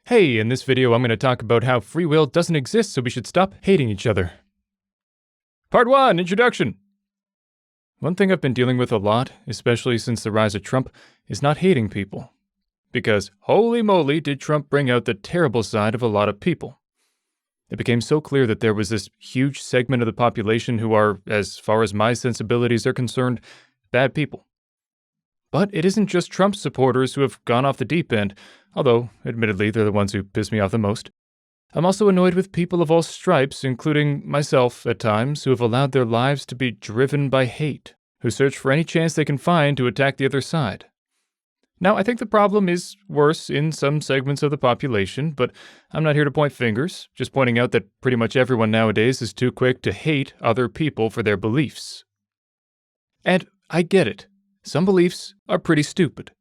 Hey, in this video I'm going to talk about how free will doesn't exist, so we should stop hating each other. Part 1, Introduction. One thing I've been dealing with a lot, especially since the rise of Trump, is not hating people. Because holy moly did Trump bring out the terrible side of a lot of people. It became so clear that there was this huge segment of the population who are, as far as my sensibilities are concerned, bad people. But it isn't just Trump's supporters who have gone off the deep end, although, admittedly, they're the ones who piss me off the most. I'm also annoyed with people of all stripes, including myself at times, who have allowed their lives to be driven by hate, who search for any chance they can find to attack the other side. Now, I think the problem is worse in some segments of the population, but I'm not here to point fingers, just pointing out that pretty much everyone nowadays is too quick to hate other people for their beliefs. And I get it. Some beliefs are pretty stupid.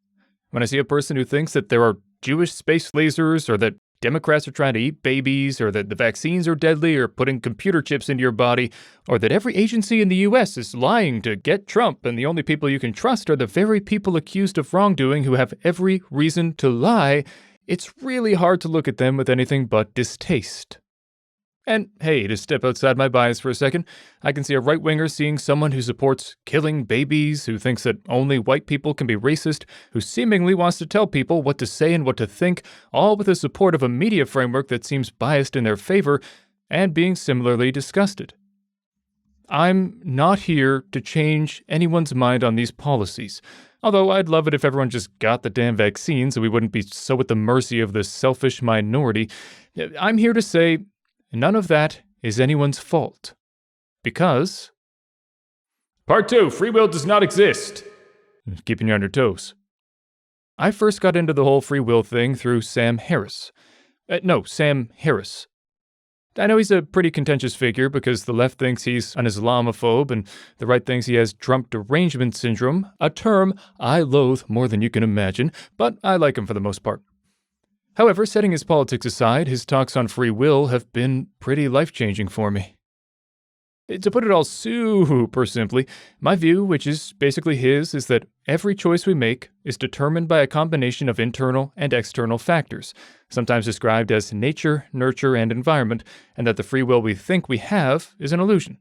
When I see a person who thinks that there are Jewish space lasers, or that Democrats are trying to eat babies, or that the vaccines are deadly, or putting computer chips into your body, or that every agency in the US is lying to get Trump, and the only people you can trust are the very people accused of wrongdoing who have every reason to lie, it's really hard to look at them with anything but distaste. And hey, to step outside my bias for a second, I can see a right-winger seeing someone who supports killing babies, who thinks that only white people can be racist, who seemingly wants to tell people what to say and what to think, all with the support of a media framework that seems biased in their favor, and being similarly disgusted. I'm not here to change anyone's mind on these policies, although I'd love it if everyone just got the damn vaccine so we wouldn't be so at the mercy of the selfish minority. I'm here to say, none of that is anyone's fault. Because... Part 2, free will does not exist. Keeping you on your toes. I first got into the whole free will thing through Sam Harris. Sam Harris. I know he's a pretty contentious figure because the left thinks he's an Islamophobe and the right thinks he has Trump derangement syndrome, a term I loathe more than you can imagine, but I like him for the most part. However, setting his politics aside, his talks on free will have been pretty life-changing for me. To put it all super simply, my view, which is basically his, is that every choice we make is determined by a combination of internal and external factors, sometimes described as nature, nurture, and environment, and that the free will we think we have is an illusion.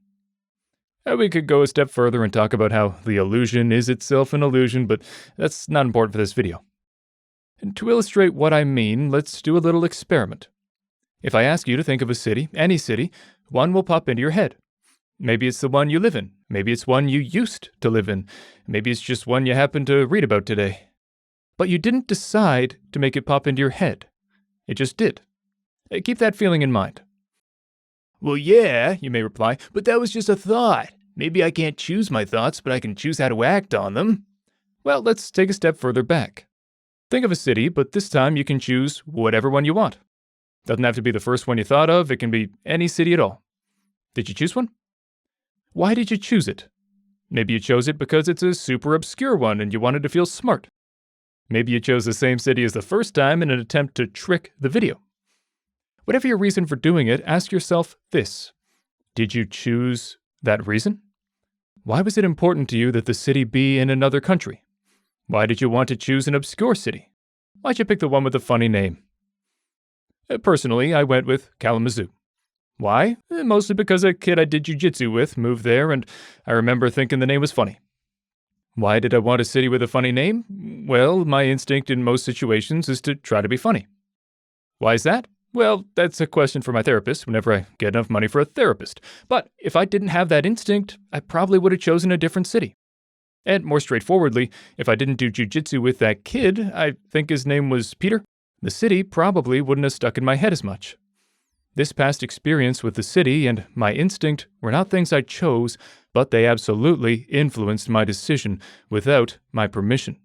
We could go a step further and talk about how the illusion is itself an illusion, but that's not important for this video. And to illustrate what I mean, let's do a little experiment. If I ask you to think of a city, any city, one will pop into your head. Maybe it's the one you live in. Maybe it's one you used to live in. Maybe it's just one you happened to read about today. But you didn't decide to make it pop into your head. It just did. Keep that feeling in mind. Well, yeah, you may reply, but that was just a thought. Maybe I can't choose my thoughts, but I can choose how to act on them. Well, let's take a step further back. Think of a city, but this time you can choose whatever one you want. Doesn't have to be the first one you thought of, it can be any city at all. Did you choose one? Why did you choose it? Maybe you chose it because it's a super obscure one and you wanted to feel smart. Maybe you chose the same city as the first time in an attempt to trick the video. Whatever your reason for doing it, ask yourself this. Did you choose that reason? Why was it important to you that the city be in another country? Why did you want to choose an obscure city? Why'd you pick the one with a funny name? Personally, I went with Kalamazoo. Why? Mostly because a kid I did jiu-jitsu with moved there, and I remember thinking the name was funny. Why did I want a city with a funny name? Well, my instinct in most situations is to try to be funny. Why is that? Well, that's a question for my therapist whenever I get enough money for a therapist. But if I didn't have that instinct, I probably would have chosen a different city. And more straightforwardly, if I didn't do jiu-jitsu with that kid, I think his name was Peter, the city probably wouldn't have stuck in my head as much. This past experience with the city and my instinct were not things I chose, but they absolutely influenced my decision without my permission.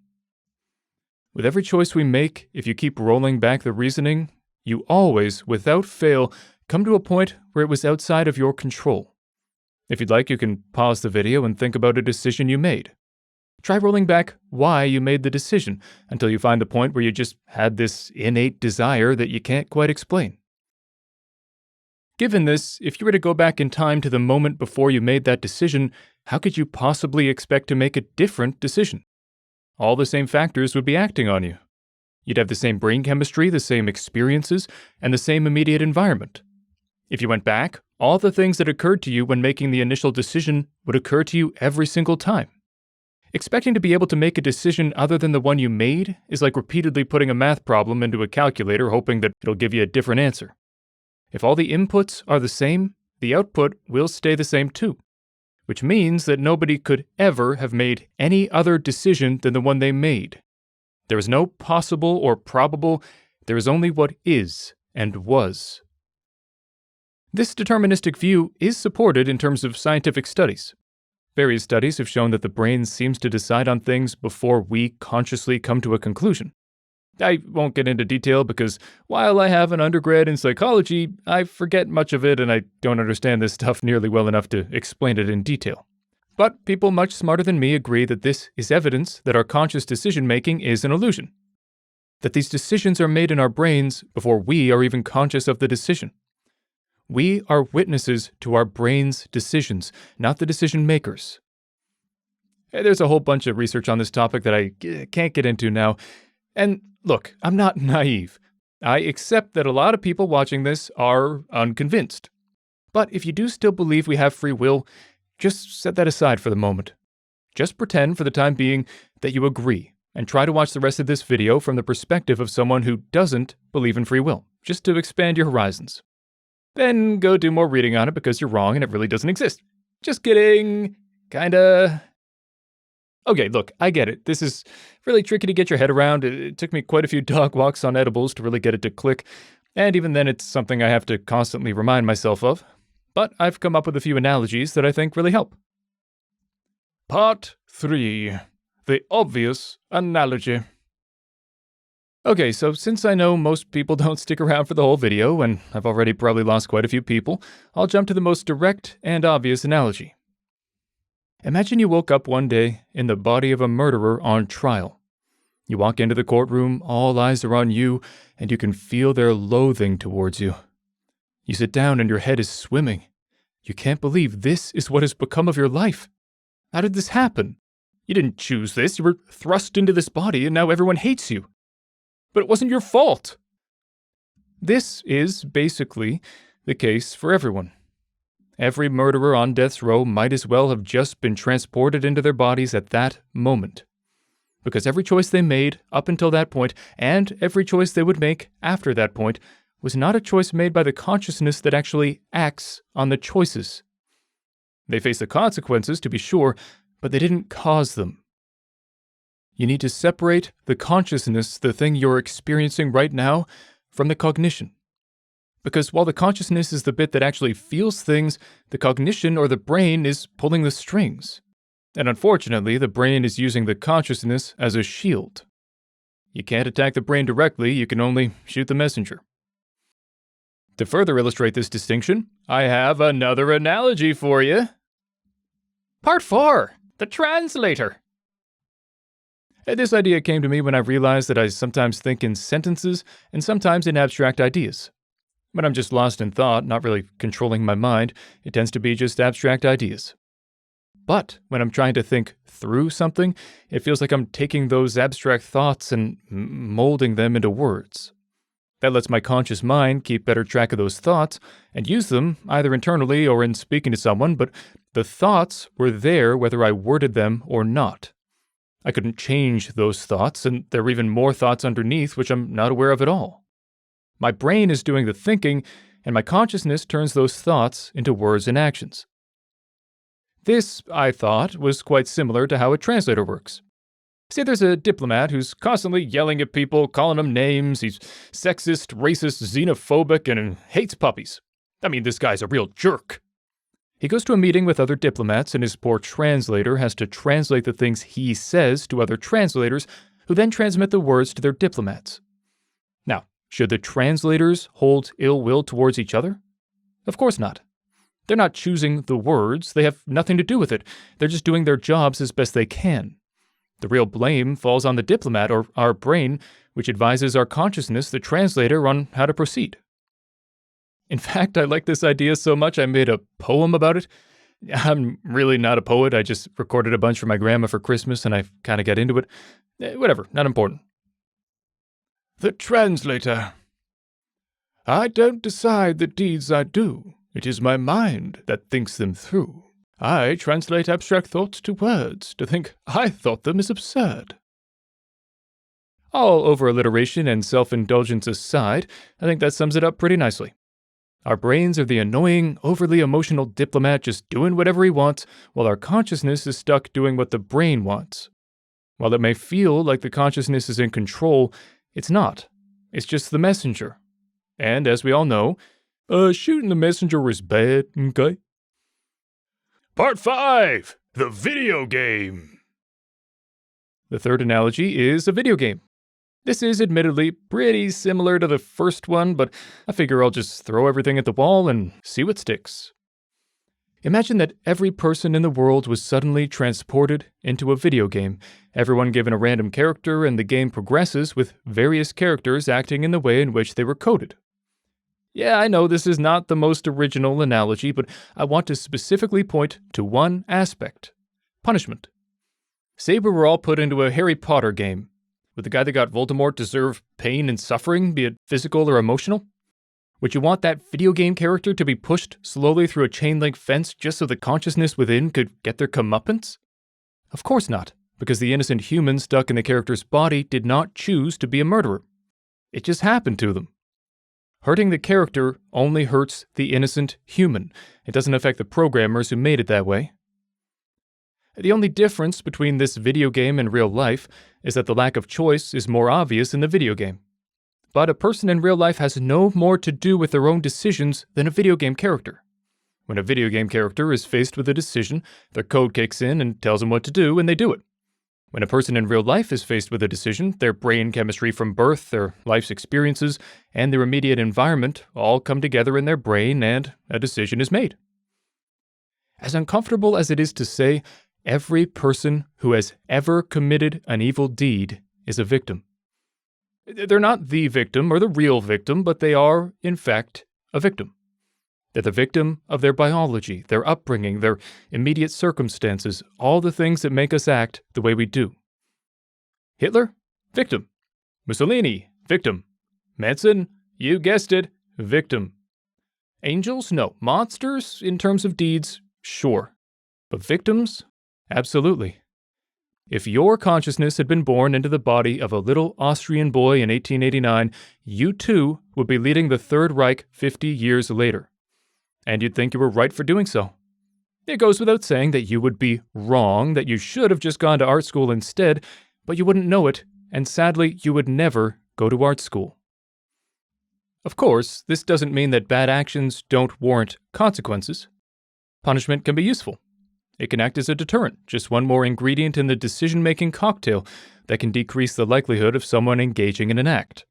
With every choice we make, if you keep rolling back the reasoning, you always, without fail, come to a point where it was outside of your control. If you'd like, you can pause the video and think about a decision you made. Try rolling back why you made the decision until you find the point where you just had this innate desire that you can't quite explain. Given this, if you were to go back in time to the moment before you made that decision, how could you possibly expect to make a different decision? All the same factors would be acting on you. You'd have the same brain chemistry, the same experiences, and the same immediate environment. If you went back, all the things that occurred to you when making the initial decision would occur to you every single time. Expecting to be able to make a decision other than the one you made is like repeatedly putting a math problem into a calculator hoping that it'll give you a different answer. If all the inputs are the same, the output will stay the same too, which means that nobody could ever have made any other decision than the one they made. There is no possible or probable, there is only what is and was. This deterministic view is supported in terms of scientific studies. Various studies have shown that the brain seems to decide on things before we consciously come to a conclusion. I won't get into detail because while I have an undergrad in psychology, I forget much of it and I don't understand this stuff nearly well enough to explain it in detail. But people much smarter than me agree that this is evidence that our conscious decision-making is an illusion. That these decisions are made in our brains before we are even conscious of the decision. We are witnesses to our brain's decisions, not the decision makers. There's a whole bunch of research on this topic that I can't get into now. And look, I'm not naive. I accept that a lot of people watching this are unconvinced. But if you do still believe we have free will, just set that aside for the moment. Just pretend for the time being that you agree, and try to watch the rest of this video from the perspective of someone who doesn't believe in free will, just to expand your horizons. Then go do more reading on it because you're wrong and it really doesn't exist. Just kidding. Kinda. Okay, look, I get it. This is really tricky to get your head around. It took me quite a few dog walks on edibles to really get it to click. And even then, it's something I have to constantly remind myself of. But I've come up with a few analogies that I think really help. Part 3. The obvious analogy. Okay, so since I know most people don't stick around for the whole video, and I've already probably lost quite a few people, I'll jump to the most direct and obvious analogy. Imagine you woke up one day in the body of a murderer on trial. You walk into the courtroom, all eyes are on you, and you can feel their loathing towards you. You sit down and your head is swimming. You can't believe this is what has become of your life. How did this happen? You didn't choose this, you were thrust into this body and now everyone hates you. But it wasn't your fault. This is basically the case for everyone. Every murderer on death's row might as well have just been transported into their bodies at that moment. Because every choice they made up until that point, and every choice they would make after that point, was not a choice made by the consciousness that actually acts on the choices. They face the consequences, to be sure, but they didn't cause them. You need to separate the consciousness, the thing you're experiencing right now, from the cognition. Because while the consciousness is the bit that actually feels things, the cognition or the brain is pulling the strings. And unfortunately, the brain is using the consciousness as a shield. You can't attack the brain directly, you can only shoot the messenger. To further illustrate this distinction, I have another analogy for you. Part 4. The translator. This idea came to me when I realized that I sometimes think in sentences and sometimes in abstract ideas. When I'm just lost in thought, not really controlling my mind, it tends to be just abstract ideas. But when I'm trying to think through something, it feels like I'm taking those abstract thoughts and molding them into words. That lets my conscious mind keep better track of those thoughts and use them either internally or in speaking to someone, but the thoughts were there whether I worded them or not. I couldn't change those thoughts, and there are even more thoughts underneath which I'm not aware of at all. My brain is doing the thinking, and my consciousness turns those thoughts into words and actions. This, I thought, was quite similar to how a translator works. Say there's a diplomat who's constantly yelling at people, calling them names, he's sexist, racist, xenophobic, and hates puppies. I mean, this guy's a real jerk. He goes to a meeting with other diplomats, and his poor translator has to translate the things he says to other translators, who then transmit the words to their diplomats. Now, should the translators hold ill will towards each other? Of course not. They're not choosing the words, they have nothing to do with it. They're just doing their jobs as best they can. The real blame falls on the diplomat, or our brain, which advises our consciousness, the translator, on how to proceed. In fact, I like this idea so much I made a poem about it. I'm really not a poet, I just recorded a bunch for my grandma for Christmas and I kind of got into it. Whatever, not important. The translator. I don't decide the deeds I do. It is my mind that thinks them through. I translate abstract thoughts to words. To think I thought them is absurd. All over-alliteration and self-indulgence aside, I think that sums it up pretty nicely. Our brains are the annoying, overly emotional diplomat just doing whatever he wants, while our consciousness is stuck doing what the brain wants. While it may feel like the consciousness is in control, it's not. It's just the messenger. And as we all know, shooting the messenger is bad, okay? Part 5! The video game! The third analogy is a video game. This is admittedly pretty similar to the first one, but I figure I'll just throw everything at the wall and see what sticks. Imagine that every person in the world was suddenly transported into a video game, everyone given a random character, and the game progresses with various characters acting in the way in which they were coded. Yeah, I know this is not the most original analogy, but I want to specifically point to one aspect: punishment. Say we were all put into a Harry Potter game. Would the guy that got Voldemort deserve pain and suffering, be it physical or emotional? Would you want that video game character to be pushed slowly through a chain-link fence just so the consciousness within could get their comeuppance? Of course not, because the innocent human stuck in the character's body did not choose to be a murderer. It just happened to them. Hurting the character only hurts the innocent human. It doesn't affect the programmers who made it that way. The only difference between this video game and real life is that the lack of choice is more obvious in the video game. But a person in real life has no more to do with their own decisions than a video game character. When a video game character is faced with a decision, their code kicks in and tells them what to do, and they do it. When a person in real life is faced with a decision, their brain chemistry from birth, their life's experiences, and their immediate environment all come together in their brain, and a decision is made. As uncomfortable as it is to say, every person who has ever committed an evil deed is a victim. They're not the victim or the real victim, but they are, in fact, a victim. They're the victim of their biology, their upbringing, their immediate circumstances, all the things that make us act the way we do. Hitler? Victim. Mussolini? Victim. Manson? You guessed it, victim. Angels? No. Monsters, in terms of deeds? Sure. But victims? Absolutely. If your consciousness had been born into the body of a little Austrian boy in 1889, you too would be leading the Third Reich 50 years later. And you'd think you were right for doing so. It goes without saying that you would be wrong, that you should have just gone to art school instead, but you wouldn't know it, and sadly, you would never go to art school. Of course, this doesn't mean that bad actions don't warrant consequences. Punishment can be useful. It can act as a deterrent, just one more ingredient in the decision-making cocktail that can decrease the likelihood of someone engaging in an act.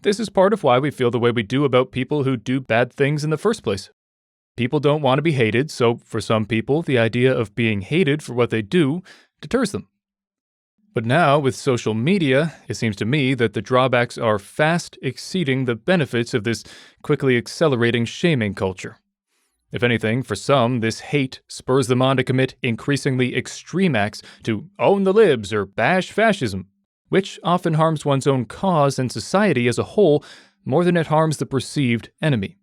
This is part of why we feel the way we do about people who do bad things in the first place. People don't want to be hated, so for some people, the idea of being hated for what they do deters them. But now, with social media, it seems to me that the drawbacks are fast exceeding the benefits of this quickly accelerating shaming culture. If anything, for some, this hate spurs them on to commit increasingly extreme acts to own the libs or bash fascism, which often harms one's own cause and society as a whole more than it harms the perceived enemy.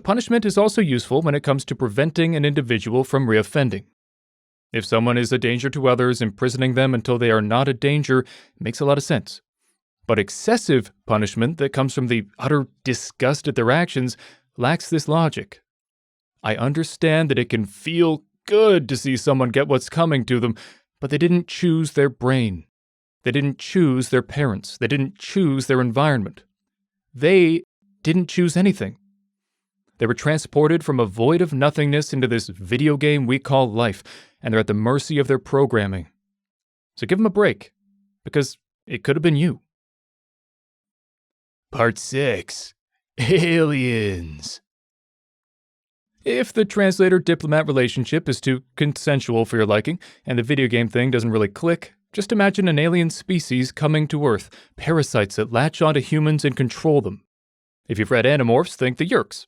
Punishment is also useful when it comes to preventing an individual from reoffending. If someone is a danger to others, imprisoning them until they are not a danger makes a lot of sense. But excessive punishment that comes from the utter disgust at their actions lacks this logic. I understand that it can feel good to see someone get what's coming to them, but they didn't choose their brain. They didn't choose their parents. They didn't choose their environment. They didn't choose anything. They were transported from a void of nothingness into this video game we call life, and they're at the mercy of their programming. So give them a break, because it could have been you. Part 6. Aliens. If the translator-diplomat relationship is too consensual for your liking, and the video game thing doesn't really click, just imagine an alien species coming to Earth, parasites that latch onto humans and control them. If you've read Animorphs, think the Yeerks.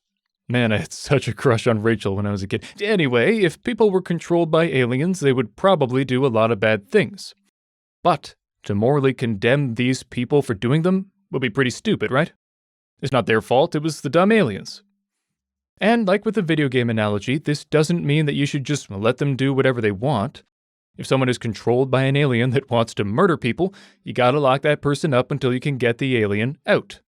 Man, I had such a crush on Rachel when I was a kid. Anyway, if people were controlled by aliens, they would probably do a lot of bad things. But To morally condemn these people for doing them would be pretty stupid, right? It's not their fault, it was the dumb aliens. And like with the video game analogy, this doesn't mean that you should just let them do whatever they want. If someone is controlled by an alien that wants to murder people, you gotta lock that person up until you can get the alien out.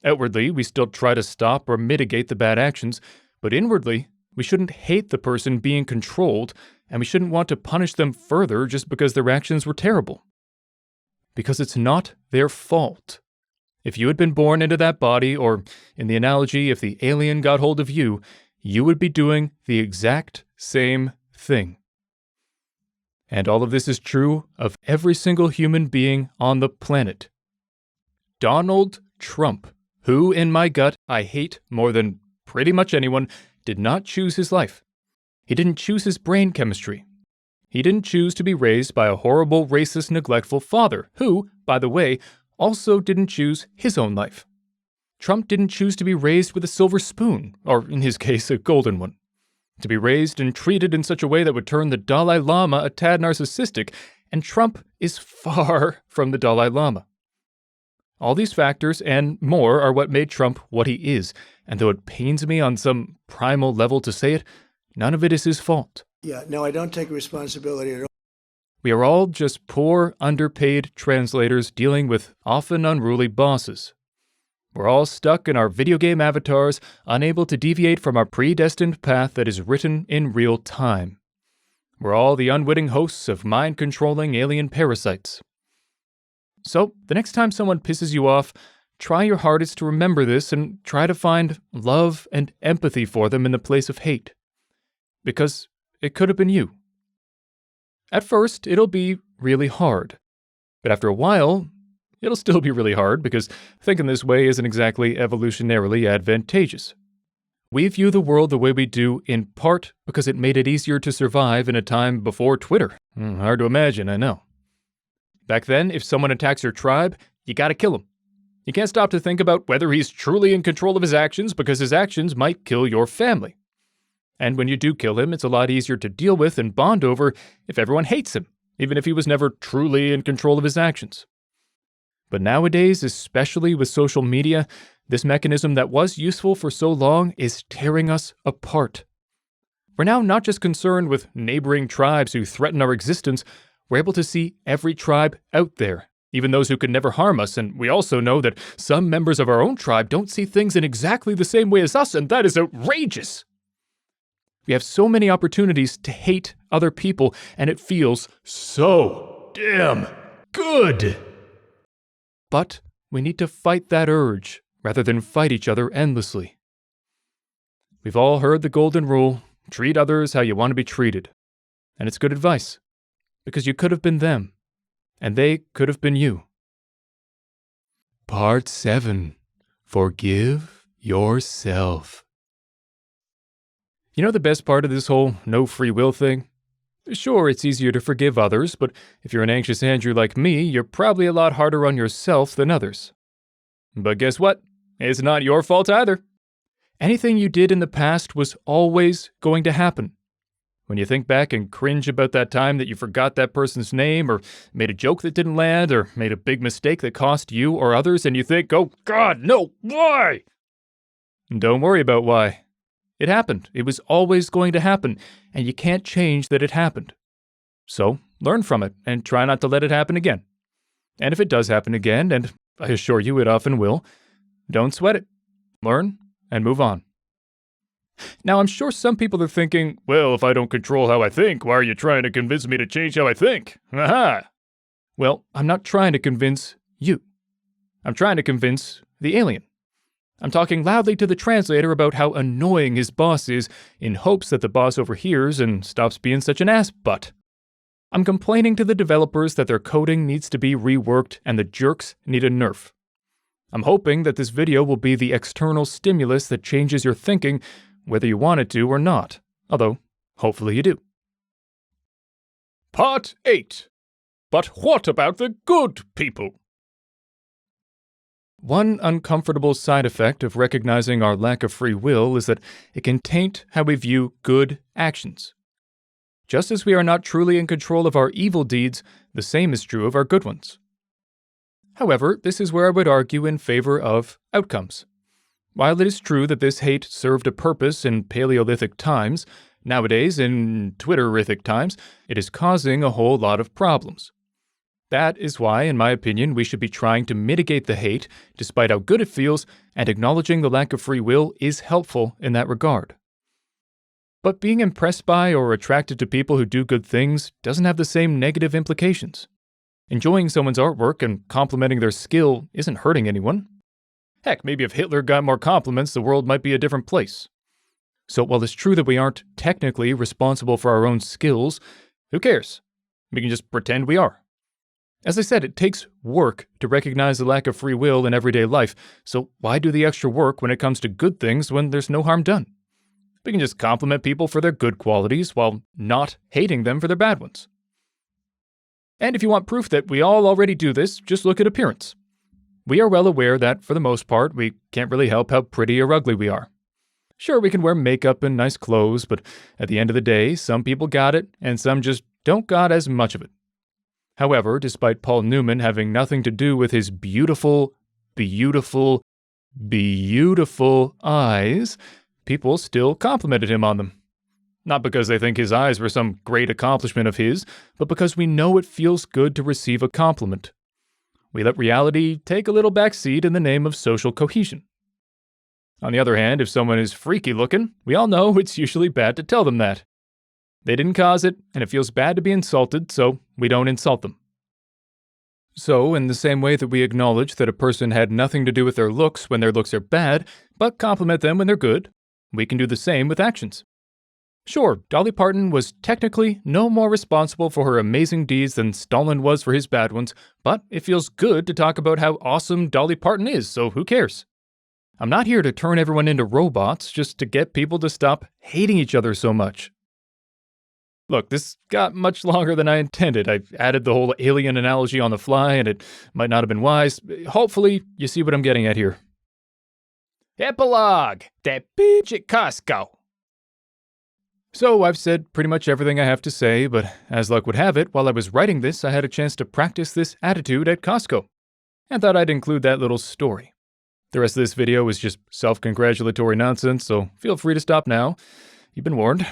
Outwardly, we still try to stop or mitigate the bad actions, but inwardly, we shouldn't hate the person being controlled, and we shouldn't want to punish them further just because their actions were terrible. Because it's not their fault. If you had been born into that body, or in the analogy, if the alien got hold of you, you would be doing the exact same thing. And all of this is true of every single human being on the planet. Donald Trump, who in my gut I hate more than pretty much anyone, did not choose his life. He didn't choose his brain chemistry. He didn't choose to be raised by a horrible, racist, neglectful father, who, by the way, also didn't choose his own life. Trump didn't choose to be raised with a silver spoon, or in his case, a golden one. To be raised and treated in such a way that would turn the Dalai Lama a tad narcissistic, and Trump is far from the Dalai Lama. All these factors and more are what made Trump what he is, and though it pains me on some primal level to say it, none of it is his fault. Yeah, no, I don't take responsibility at all. We are all just poor, underpaid translators dealing with often unruly bosses. We're all stuck in our video game avatars, unable to deviate from our predestined path that is written in real time. We're all the unwitting hosts of mind-controlling alien parasites. So, the next time someone pisses you off, try your hardest to remember this and try to find love and empathy for them in the place of hate. Because it could have been you. At first, it'll be really hard. But after a while, it'll still be really hard because thinking this way isn't exactly evolutionarily advantageous. We view the world the way we do in part because it made it easier to survive in a time before Twitter. Hard to imagine, I know. Back then, if someone attacks your tribe, you gotta kill him. You can't stop to think about whether he's truly in control of his actions because his actions might kill your family. And when you do kill him, it's a lot easier to deal with and bond over if everyone hates him, even if he was never truly in control of his actions. But nowadays, especially with social media, this mechanism that was useful for so long is tearing us apart. We're now not just concerned with neighboring tribes who threaten our existence, we're able to see every tribe out there, even those who could never harm us, and we also know that some members of our own tribe don't see things in exactly the same way as us, and that is outrageous! We have so many opportunities to hate other people, and it feels so damn good! But we need to fight that urge, rather than fight each other endlessly. We've all heard the golden rule, treat others how you want to be treated. And it's good advice, because you could have been them, and they could have been you. Part 7. Forgive yourself. You know the best part of this whole no free will thing? Sure, it's easier to forgive others, but if you're an anxious Andrew like me, you're probably a lot harder on yourself than others. But guess what? It's not your fault either. Anything you did in the past was always going to happen. When you think back and cringe about that time that you forgot that person's name, or made a joke that didn't land, or made a big mistake that cost you or others, and you think, oh God, no, why? Don't worry about why. It happened. It was always going to happen, and you can't change that it happened. So, learn from it, and try not to let it happen again. And if it does happen again, and I assure you it often will, don't sweat it. Learn, and move on. Now, I'm sure some people are thinking, well, if I don't control how I think, why are you trying to convince me to change how I think? Aha! Well, I'm not trying to convince you. I'm trying to convince the alien. I'm talking loudly to the translator about how annoying his boss is, in hopes that the boss overhears and stops being such an ass butt. I'm complaining to the developers that their coding needs to be reworked and the jerks need a nerf. I'm hoping that this video will be the external stimulus that changes your thinking, whether you want it to or not, although hopefully you do. Part 8. But what about the good people? One uncomfortable side effect of recognizing our lack of free will is that it can taint how we view good actions. Just as we are not truly in control of our evil deeds, the same is true of our good ones. However, this is where I would argue in favor of outcomes. While it is true that this hate served a purpose in Paleolithic times, nowadays, in Twitterific times, it is causing a whole lot of problems. That is why, in my opinion, we should be trying to mitigate the hate, despite how good it feels, and acknowledging the lack of free will is helpful in that regard. But being impressed by or attracted to people who do good things doesn't have the same negative implications. Enjoying someone's artwork and complimenting their skill isn't hurting anyone. Heck, maybe if Hitler got more compliments, the world might be a different place. So while it's true that we aren't technically responsible for our own skills, who cares? We can just pretend we are. As I said, it takes work to recognize the lack of free will in everyday life, so why do the extra work when it comes to good things when there's no harm done? We can just compliment people for their good qualities while not hating them for their bad ones. And if you want proof that we all already do this, just look at appearance. We are well aware that, for the most part, we can't really help how pretty or ugly we are. Sure, we can wear makeup and nice clothes, but at the end of the day, some people got it, and some just don't got as much of it. However, despite Paul Newman having nothing to do with his beautiful, beautiful, beautiful eyes, people still complimented him on them. Not because they think his eyes were some great accomplishment of his, but because we know it feels good to receive a compliment. We let reality take a little backseat in the name of social cohesion. On the other hand, if someone is freaky looking, we all know it's usually bad to tell them that. They didn't cause it, and it feels bad to be insulted, so we don't insult them. So, in the same way that we acknowledge that a person had nothing to do with their looks when their looks are bad, but compliment them when they're good, we can do the same with actions. Sure, Dolly Parton was technically no more responsible for her amazing deeds than Stalin was for his bad ones, but it feels good to talk about how awesome Dolly Parton is, so who cares? I'm not here to turn everyone into robots just to get people to stop hating each other so much. Look, this got much longer than I intended. I added the whole alien analogy on the fly, and it might not have been wise. Hopefully, you see what I'm getting at here. Epilogue! That bitch at Costco! So, I've said pretty much everything I have to say, but as luck would have it, while I was writing this, I had a chance to practice this attitude at Costco, and thought I'd include that little story. The rest of this video is just self-congratulatory nonsense, so feel free to stop now. You've been warned.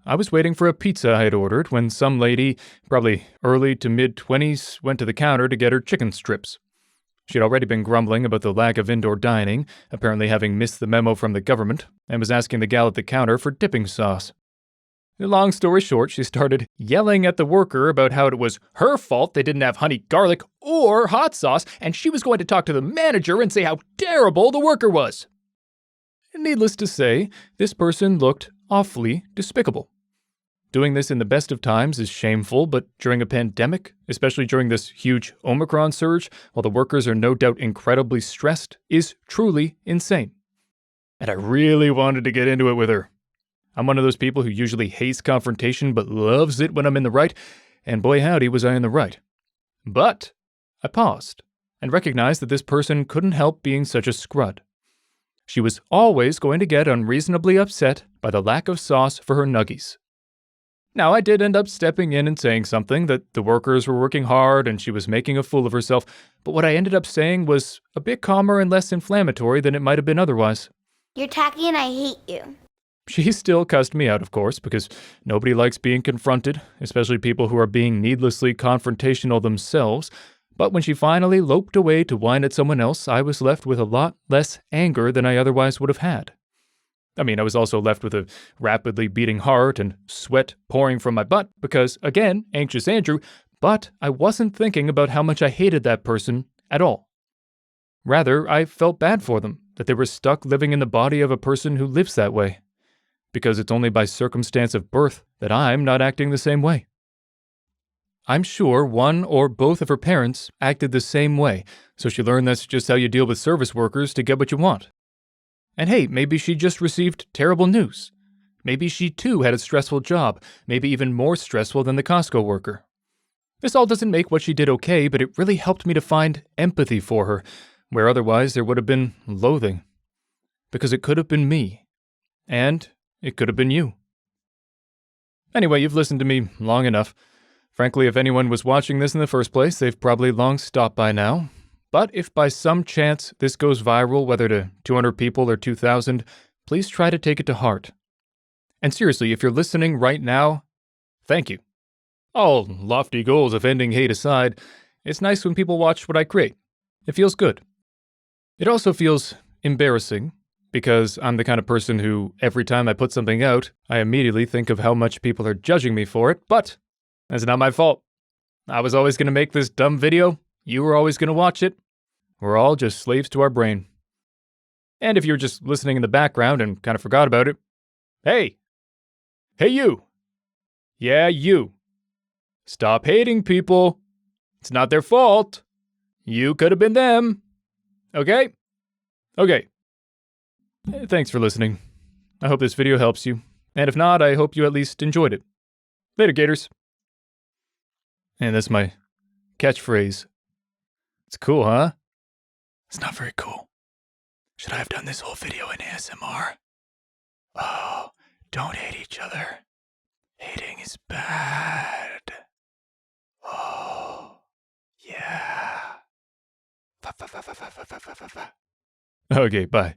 I was waiting for a pizza I had ordered when some lady, probably early to mid-20s, went to the counter to get her chicken strips. She'd already been grumbling about the lack of indoor dining, apparently having missed the memo from the government, and was asking the gal at the counter for dipping sauce. Long story short, she started yelling at the worker about how it was her fault they didn't have honey garlic or hot sauce, and she was going to talk to the manager and say how terrible the worker was. Needless to say, this person looked awfully despicable. Doing this in the best of times is shameful, but during a pandemic, especially during this huge Omicron surge, while the workers are no doubt incredibly stressed, is truly insane. And I really wanted to get into it with her. I'm one of those people who usually hates confrontation but loves it when I'm in the right, and boy howdy was I in the right. But I paused and recognized that this person couldn't help being such a scrud. She was always going to get unreasonably upset by the lack of sauce for her nuggies. Now, I did end up stepping in and saying something, that the workers were working hard and she was making a fool of herself, but what I ended up saying was a bit calmer and less inflammatory than it might have been otherwise. You're tacky and I hate you. She still cussed me out, of course, because nobody likes being confronted, especially people who are being needlessly confrontational themselves. But when she finally loped away to whine at someone else, I was left with a lot less anger than I otherwise would have had. I mean, I was also left with a rapidly beating heart and sweat pouring from my butt because, again, anxious Andrew, but I wasn't thinking about how much I hated that person at all. Rather, I felt bad for them, that they were stuck living in the body of a person who lives that way. Because it's only by circumstance of birth that I'm not acting the same way. I'm sure one or both of her parents acted the same way, so she learned that's just how you deal with service workers to get what you want. And hey, maybe she just received terrible news. Maybe she too had a stressful job, maybe even more stressful than the Costco worker. This all doesn't make what she did okay, but it really helped me to find empathy for her, where otherwise there would have been loathing. Because it could have been me. And it could have been you. Anyway, you've listened to me long enough. Frankly, if anyone was watching this in the first place, they've probably long stopped by now. But if by some chance this goes viral, whether to 200 people or 2,000, please try to take it to heart. And seriously, if you're listening right now, thank you. All lofty goals of ending hate aside, it's nice when people watch what I create. It feels good. It also feels embarrassing, because I'm the kind of person who, every time I put something out, I immediately think of how much people are judging me for it, but that's not my fault. I was always going to make this dumb video. You were always going to watch it. We're all just slaves to our brain. And if you're just listening in the background and kind of forgot about it, hey! Hey you! Yeah, you! Stop hating people! It's not their fault! You could have been them! Okay? Okay. Thanks for listening. I hope this video helps you. And if not, I hope you at least enjoyed it. Later, Gators. And that's my catchphrase. It's cool, huh? It's not very cool. Should I have done this whole video in ASMR? Oh, don't hate each other. Hating is bad. Oh, yeah. Okay, bye.